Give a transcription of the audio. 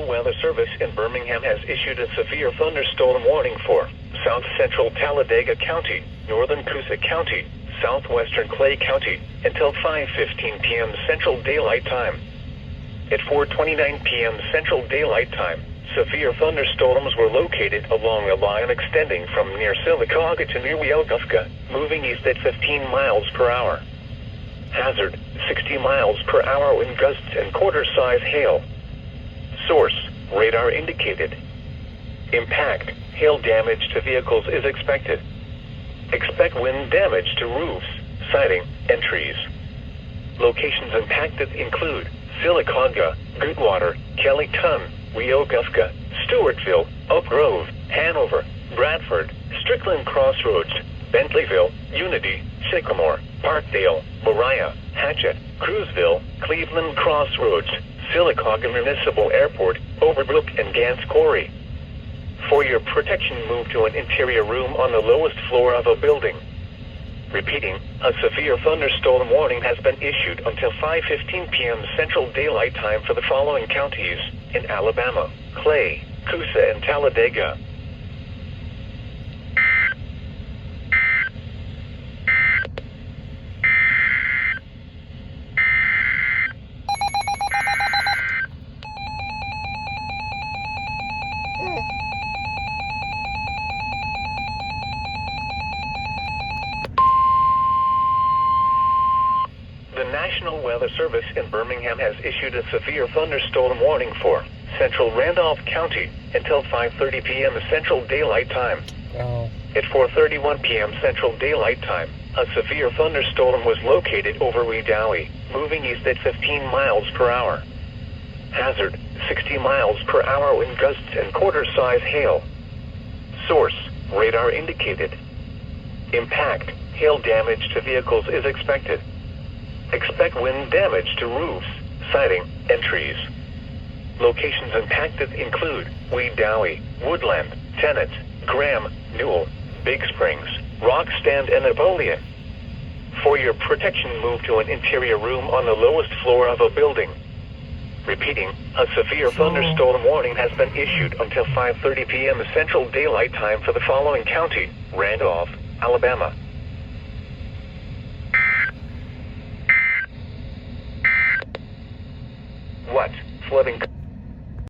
National Weather Service in Birmingham has issued a severe thunderstorm warning for south central Talladega County, northern Coosa County, southwestern Clay County, until 5:15 p.m. Central Daylight Time. At 4:29 p.m. Central Daylight Time, severe thunderstorms were located along a line extending from near Sylacauga to near Weogufka, moving east at 15 miles per hour. Hazard, 60 miles per hour wind gusts and quarter-size hail. Source, radar indicated. Impact, hail damage to vehicles is expected. Expect wind damage to roofs, siding, and trees. Locations impacted include Sylacauga, Goodwater, Kellyton, Weogufka, Stewartville, Oak Grove, Hanover, Bradford, Strickland Crossroads, Bentleyville, Unity, Sycamore, Parkdale, Moriah, Hatchet, Cruzville, Cleveland Crossroads, Sylacauga Municipal Airport, Overbrook, and Gants Quarry. For your protection, move to an interior room on the lowest floor of a building. Repeating, a severe thunderstorm warning has been issued until 5:15 p.m. Central Daylight Time for the following counties in Alabama: Clay, Coosa, and Talladega. The National Weather Service in Birmingham has issued a severe thunderstorm warning for central Randolph County until 5:30 p.m. Central Daylight Time. Oh. At 4:31 p.m. Central Daylight Time, a severe thunderstorm was located over Wedowee, moving east at 15 miles per hour. Hazard, 60 miles per hour wind gusts and quarter-size hail. Source, radar indicated. Impact, hail damage to vehicles is expected. Expect wind damage to roofs, siding, and trees. Locations impacted include Wedowee, Woodland, Tennant, Graham, Newell, Big Springs, Rockstand, and Napoleon. For your protection, move to an interior room on the lowest floor of a building. Repeating, a severe thunderstorm warning has been issued until 5:30 p.m. Central Daylight Time for the following county: Randolph, Alabama. What? Flooding